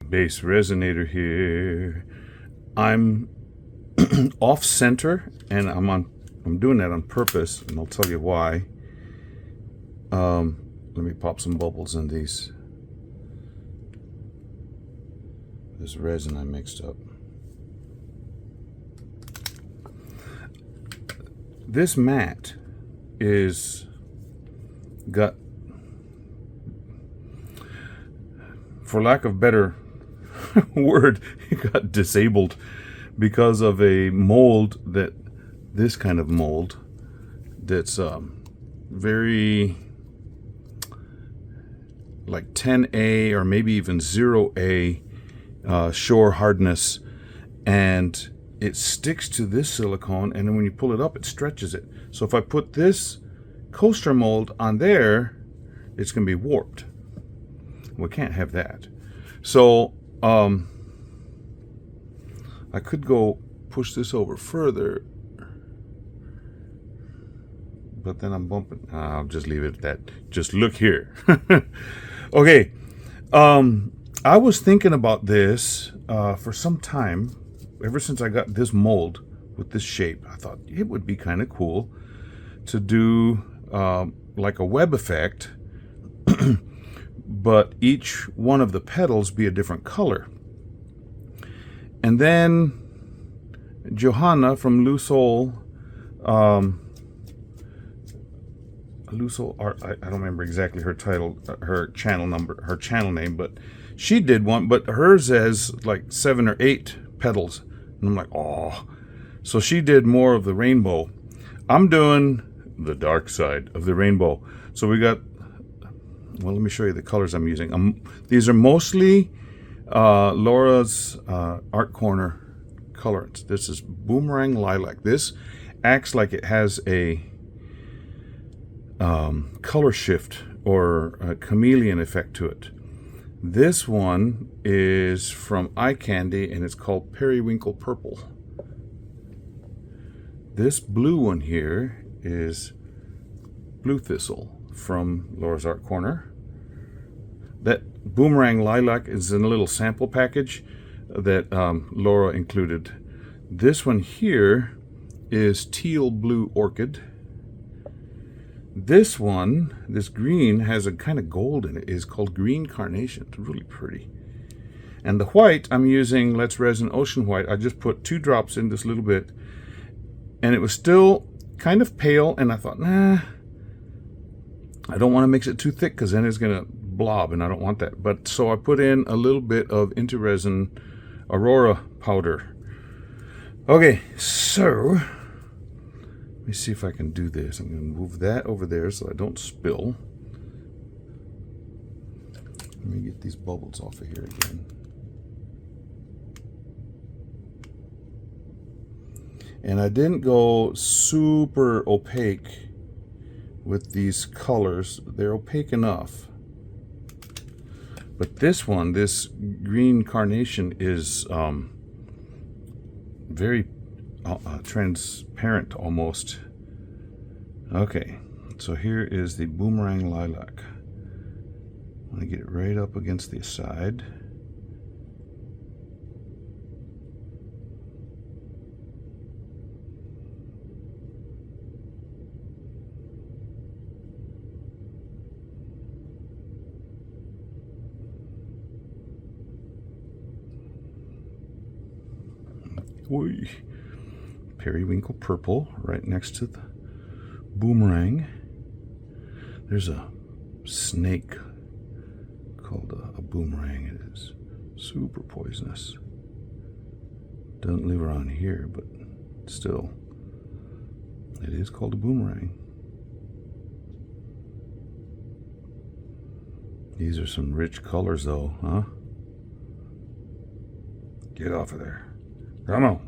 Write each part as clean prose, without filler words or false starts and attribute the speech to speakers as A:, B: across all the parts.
A: BassResinator here. I'm off center, and I'm doing that on purpose, and I'll tell you why. Let me pop some bubbles in this resin I mixed up. This mat is got, for lack of better word, it got disabled because of a mold, this kind of mold that's very like 10A or maybe even 0A shore hardness, and it sticks to this silicone, and then when you pull it up it stretches it. So if I put this coaster mold on there, it's going to be warped. We can't have that. So I could go push this over further, but then I'm bumping. I'll just leave it at that. Just look here. Okay. I was thinking about this for some time. Ever since I got this mold with this shape, I thought it would be kind of cool to do like a web effect, but each one of the petals be a different color. And then Johanna from Loose Art, I don't remember exactly her title, her channel number, her channel name, but she did one, but hers has like 7 or 8 petals. And I'm like, oh. So she did more of the rainbow. I'm doing the dark side of the rainbow. So we got, well, let me show you the colors I'm using. These are mostly Laura's Art Corner colorants. This is Boomerang Lilac. This acts like it has a color shift or a chameleon effect to it. This one is from Eye Candy, and it's called Periwinkle Purple. This blue one here is Blue Thistle from Laura's Art Corner. That Boomerang Lilac is in a little sample package that Laura included. This one here is Teal Blue Orchid. This one, this green, has a kind of gold in it. It's called Green Carnation. It's really pretty. And the white, I'm using Let's Resin Ocean White. I just put 2 drops in this little bit, and it was still kind of pale, and I thought, nah, I don't want to mix it too thick because then it's going to blob, and I don't want that. But so I put in a little bit of Into Resin Aurora powder. Okay, so let me see if I can do this. I'm going to move that over there so I don't spill. Let me get these bubbles off of here again. And I didn't go super opaque with these colors. They're opaque enough. But this one, this Green Carnation, is very transparent almost. Okay, so here is the Boomerang Lilac. I'm going to get it right up against the side. Oy. Periwinkle Purple right next to the Boomerang. There's a snake called a boomerang. It is super poisonous. Doesn't live around here, but still, it is called a boomerang. These are some rich colors though, huh? Get off of there. Come on.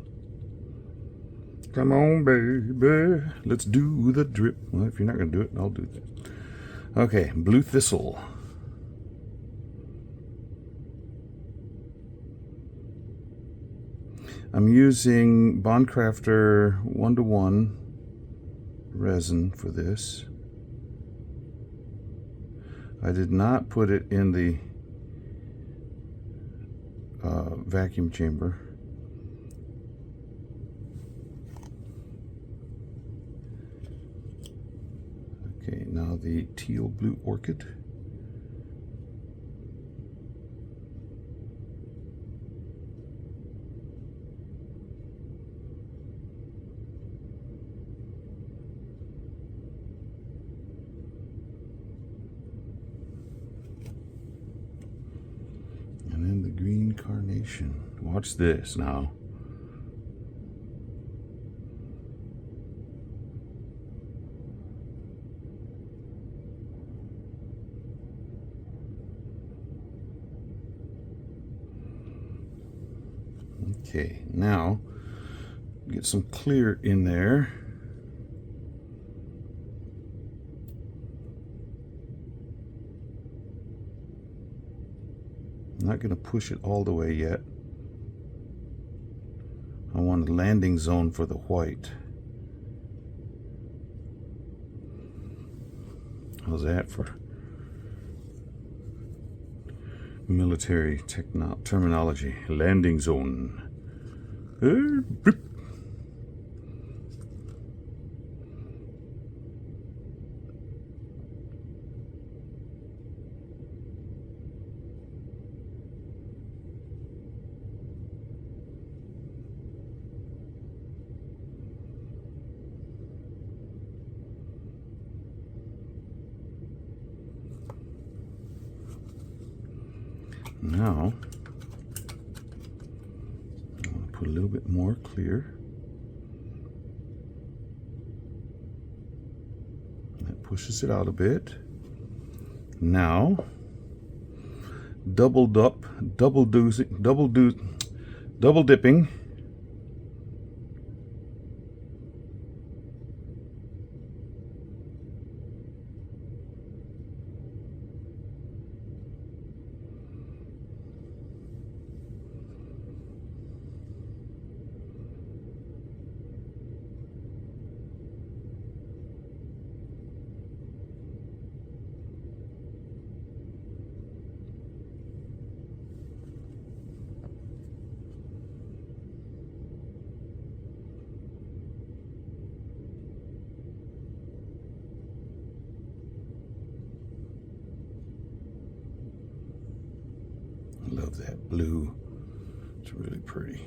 A: Come on, baby. Let's do the drip. Well, if you're not going to do it, I'll do that. Okay, Blue Thistle. I'm using Bondcrafter 1:1 resin for this. I did not put it in the vacuum chamber. Okay, now the teal blue orchid. And then the green carnation. Watch this now. Okay, now get some clear in there. I'm not going to push it all the way yet. I want a landing zone for the white. How's that for military terminology? Landing zone. Now, I'm going to put a little bit more clear. That pushes it out a bit. Now, double dipping. Love that blue. It's really pretty.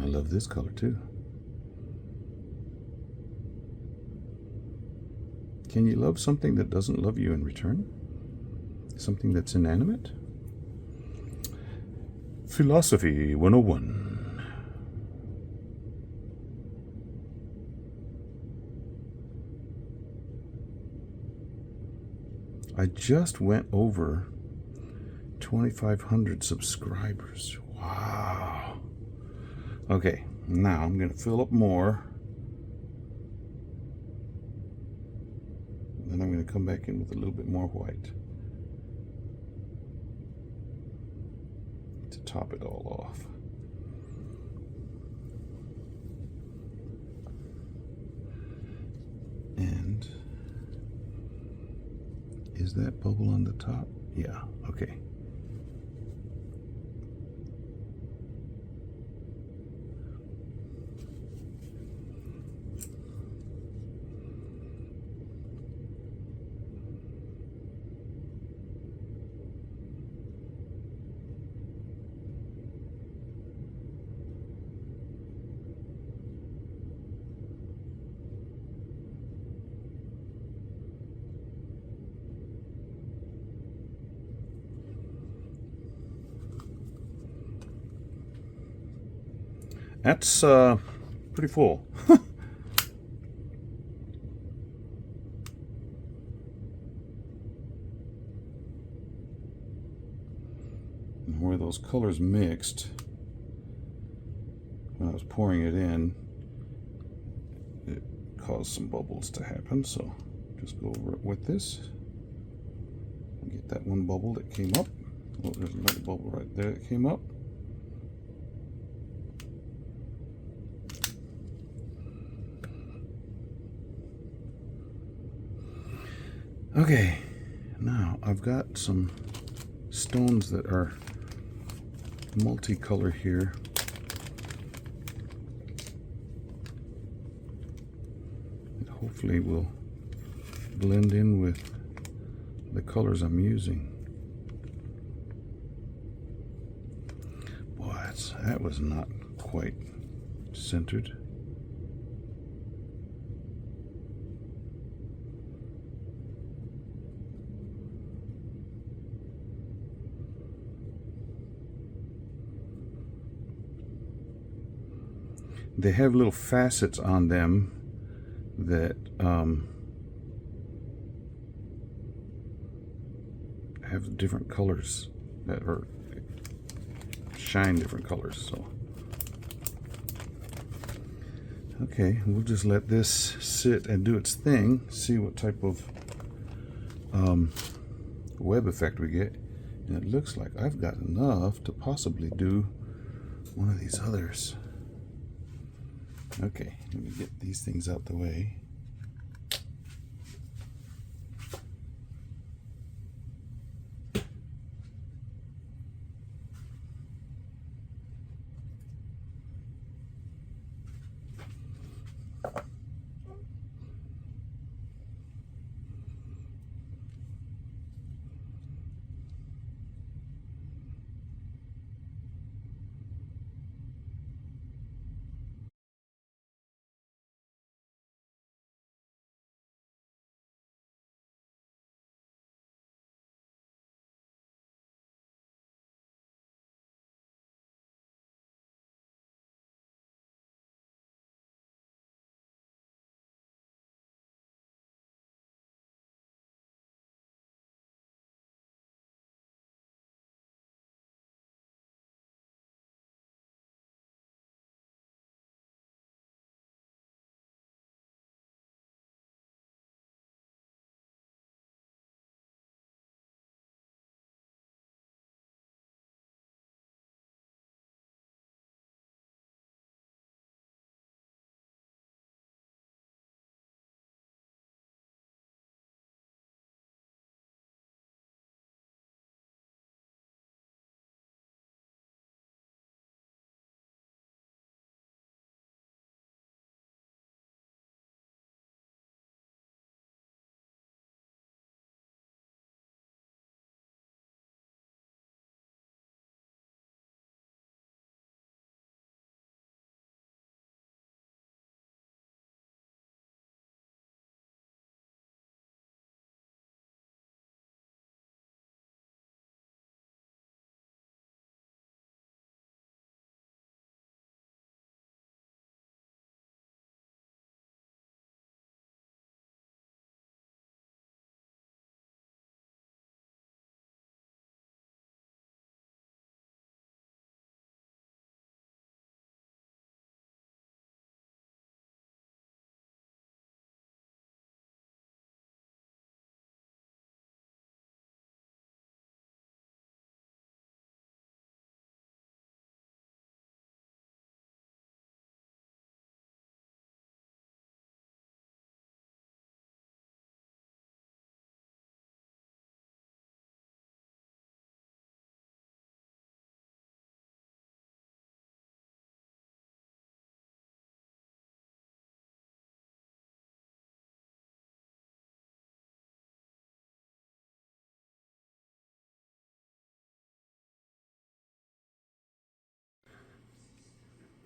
A: I love this color too. Can you love something that doesn't love you in return? Something that's inanimate? Philosophy 101. I just went over 2,500 subscribers. Wow. Okay, now I'm going to fill up more. Then I'm going to come back in with a little bit more white to top it all off. And is that bubble on the top? Yeah, okay. That's pretty full. Where those colors mixed, when I was pouring it in, it caused some bubbles to happen. So just go over it with this. Get that one bubble that came up. Oh, there's another bubble right there that came up. Okay, now I've got some stones that are multicolor here. It hopefully will blend in with the colors I'm using. Boy, that was not quite centered. They have little facets on them that have different colors that are shine different colors. So okay, we'll just let this sit and do its thing, see what type of web effect we get. And it looks like I've got enough to possibly do one of these others. Okay, let me get these things out the way.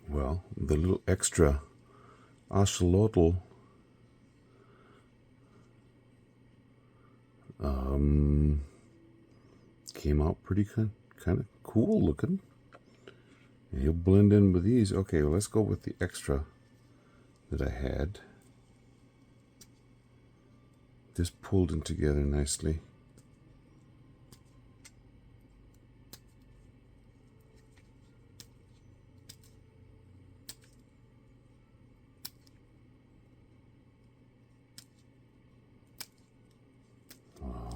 A: Well, the little extra axolotl came out pretty kind of cool looking. And he'll blend in with these. Okay, well, let's go with the extra that I had. This pulled in together nicely.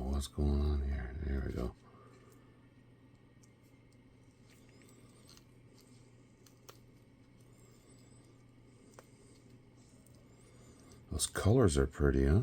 A: What's going on here? There we go. Those colors are pretty, huh?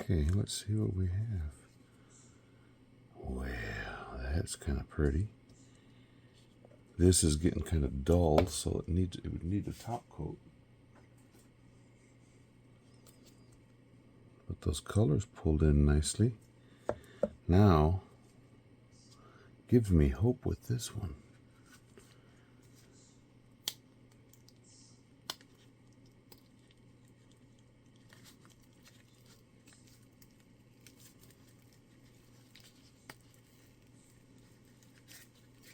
A: Okay, let's see what we have. Well, that's kind of pretty. This is getting kind of dull, so it would need a top coat. But those colors pulled in nicely. Now, gives me hope with this one.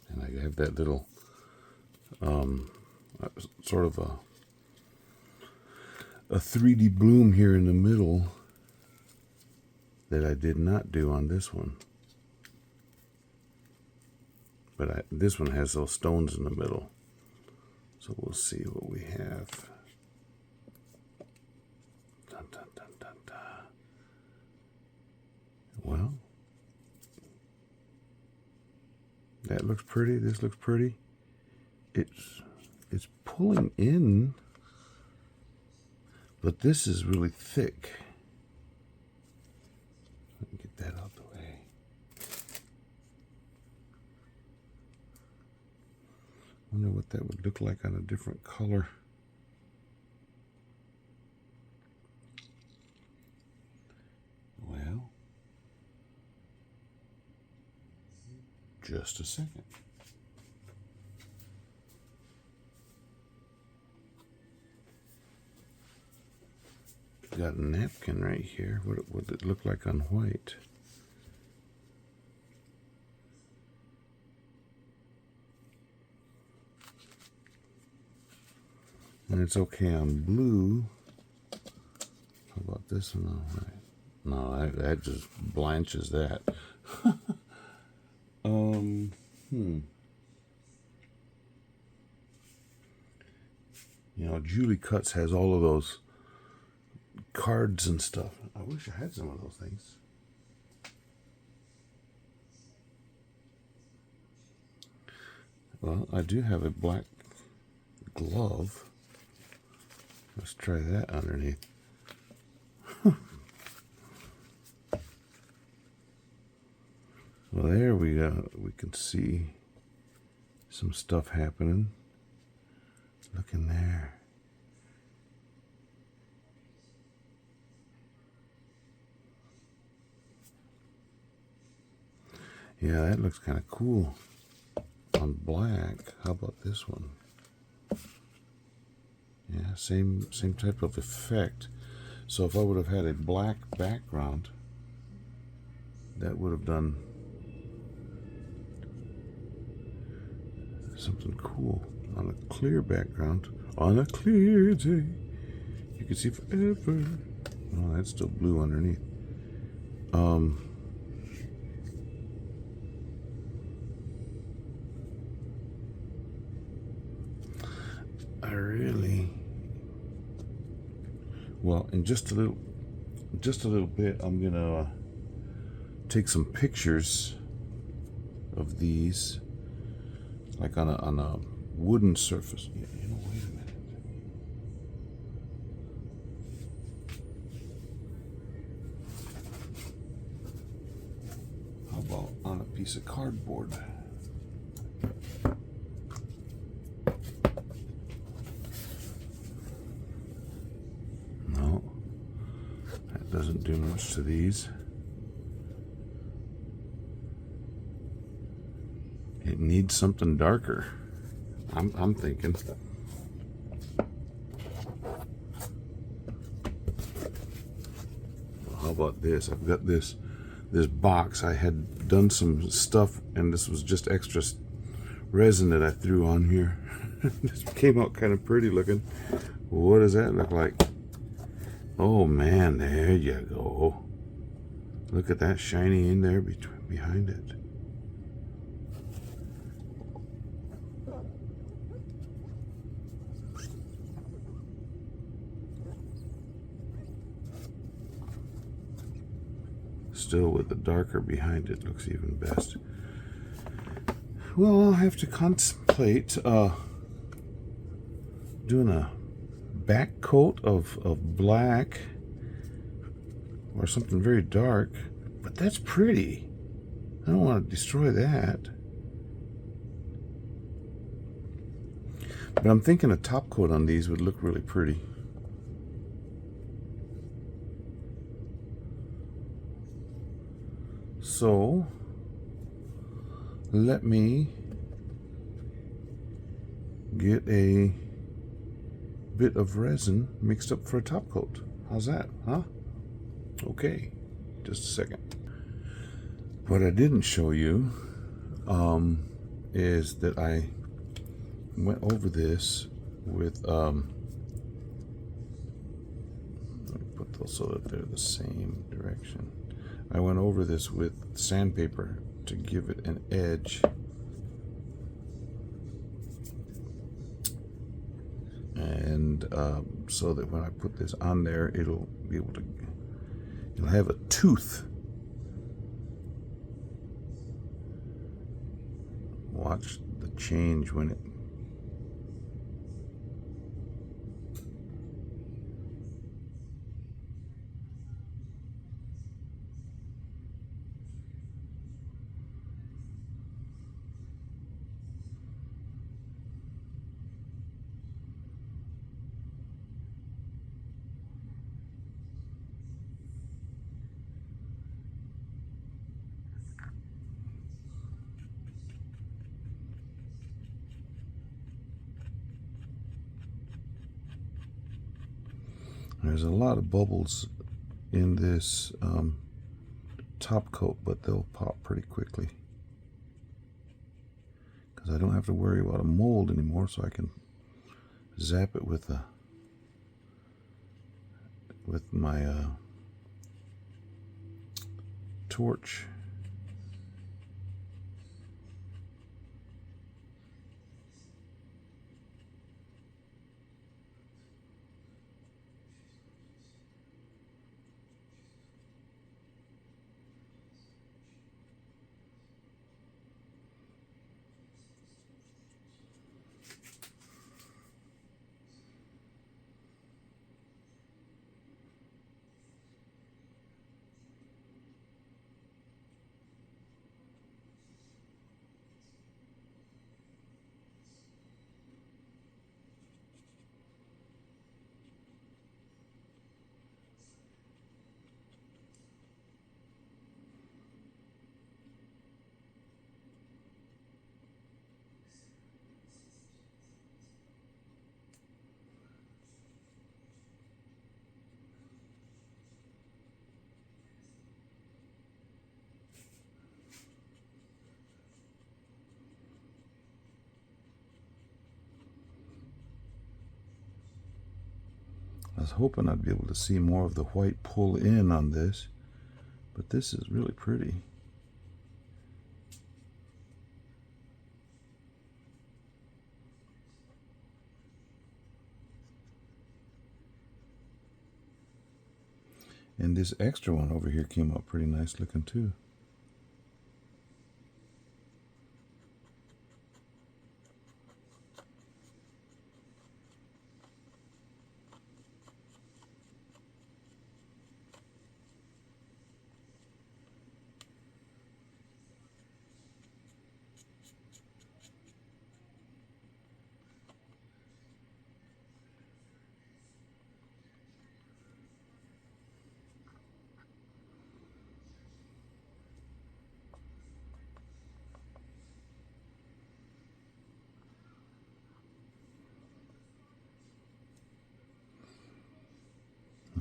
A: And I have that little sort of a 3D bloom here in the middle that I did not do on this one. But this one has those stones in the middle. So we'll see what we have. Dun, dun, dun, dun, dun. Well, that looks pretty. This looks pretty. It's pulling in, but this is really thick. Let me get that out the way. Wonder what that would look like on a different color. Well, just a second. Got a napkin right here. What would it look like on white? And it's okay on blue. How about this one on white? No, that just blanches that. You know, Julie Cuts has all of those cards and stuff. I wish I had some of those things. Well, I do have a black glove. Let's try that underneath. Well, there we go. We can see some stuff happening. Look in there. Yeah, that looks kind of cool on black. How about this one? Yeah, same type of effect. So if I would have had a black background, that would have done something cool. On a clear background, on a clear day, you can see forever. Oh, that's still blue underneath. I really, well, in just a little bit, I'm gonna take some pictures of these, like on a wooden surface. Yeah, you know, wait a minute. How about on a piece of cardboard? No, that doesn't do much to these. It needs something darker. I'm thinking. Well, how about this? I've got this box. I had done some stuff, and this was just extra resin that I threw on here. This came out kind of pretty looking. What does that look like? Oh man, there you go. Look at that shiny in there behind it. Still with the darker behind it looks even best. Well, I'll have to contemplate doing a back coat of black or something very dark, but that's pretty. I don't want to destroy that. But I'm thinking a top coat on these would look really pretty. So let me get a bit of resin mixed up for a top coat. How's that, huh? Okay, just a second. What I didn't show you is that I went over this with let me put those so that they're the same direction. I went over this with sandpaper to give it an edge. And so that when I put this on there, it'll be able to, it'll have a tooth. Watch the change when it, there's a lot of bubbles in this top coat, but they'll pop pretty quickly because I don't have to worry about a mold anymore, so I can zap it with my torch. I was hoping I'd be able to see more of the white pull in on this, but this is really pretty. And this extra one over here came out pretty nice looking too.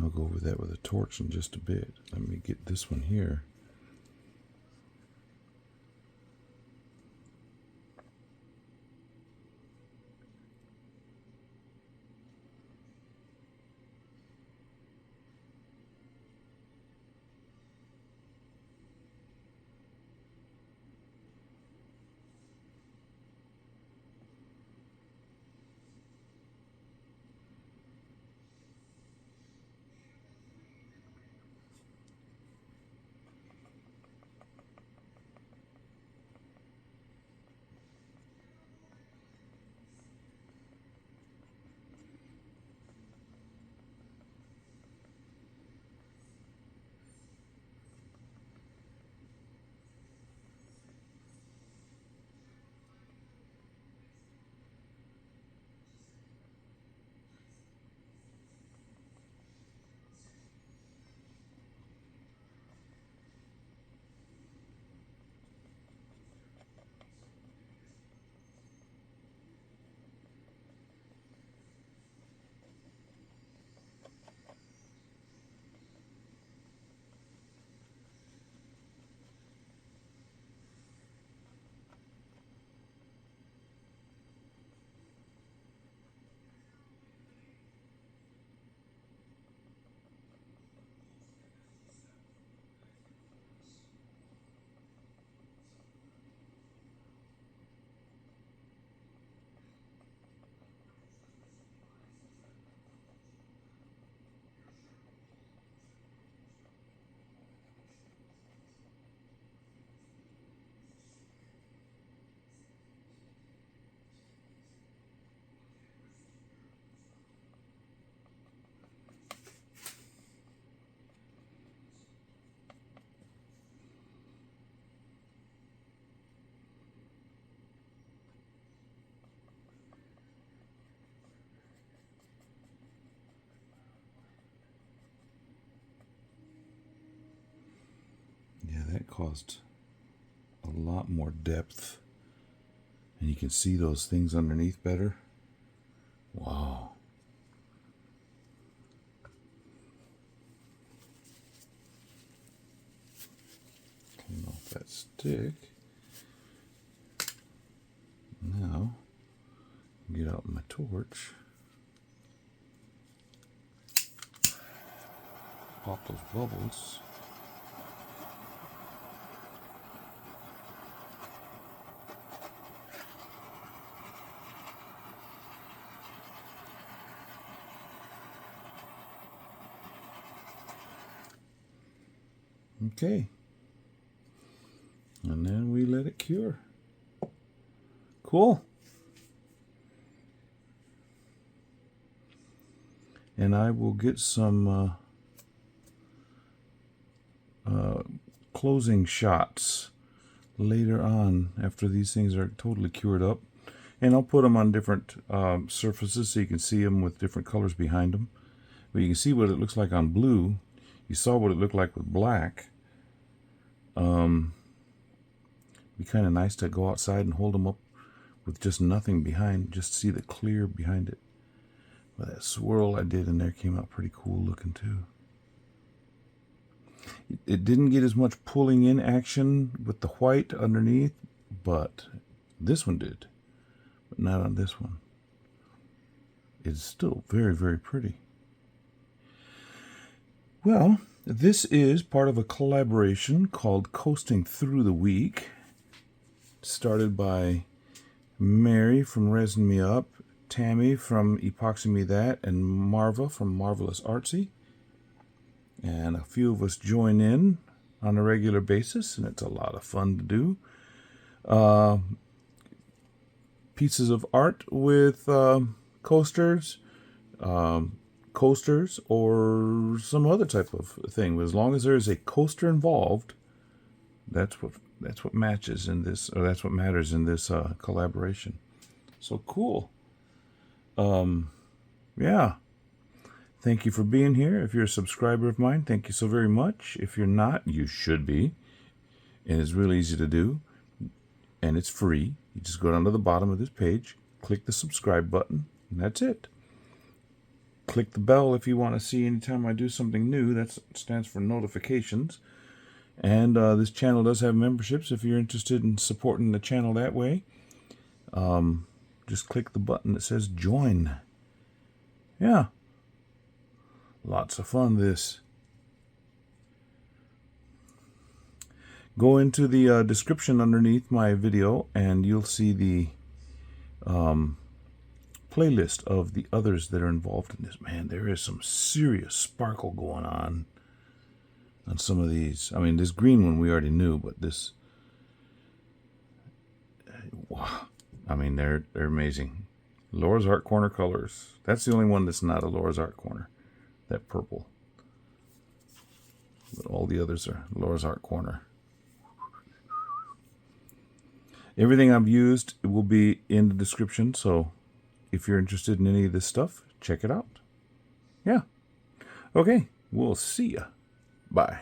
A: I'll go over that with a torch in just a bit. Let me get this one here. caused a lot more depth. And you can see those things underneath better. Wow. Clean off that stick. Now, get out my torch. Pop those bubbles. Okay. And then we let it cure. Cool. And I will get some closing shots later on after these things are totally cured up. And I'll put them on different surfaces so you can see them with different colors behind them. But you can see what it looks like on blue. You saw what it looked like with black. Be kind of nice to go outside and hold them up with just nothing behind, just see the clear behind it. Well, that swirl I did in there came out pretty cool looking too. It didn't get as much pulling in action with the white underneath, but this one did, but not on this one. It's still very, very pretty. Well, this is part of a collaboration called Coasting Through the Week, started by Mary from Resin Me Up, Tammy from Epoxy Me That, and Marva from Marvelous Artsy. And a few of us join in on a regular basis, and it's a lot of fun to do. Pieces of art with coasters, coasters, or some other type of thing. But as long as there is a coaster involved, that's what matches in this, or that's what matters in this collaboration. So cool. Yeah. Thank you for being here. If you're a subscriber of mine, thank you so very much. If you're not, you should be. And it's really easy to do. And it's free. You just go down to the bottom of this page, click the subscribe button, and that's it. Click the bell if you want to see anytime I do something new. That stands for notifications. And this channel does have memberships if you're interested in supporting the channel that way. Just click the button that says join. Yeah. Lots of fun, this. Go into the description underneath my video and you'll see the playlist of the others that are involved in this. Man, there is some serious sparkle going on some of these. I mean, this green one we already knew, but this, wow. I mean, they're amazing. Laura's Art Corner colors. That's the only one that's not a Laura's Art Corner. That purple. But all the others are Laura's Art Corner. Everything I've used will be in the description, so if you're interested in any of this stuff, check it out. Yeah. Okay, we'll see ya. Bye.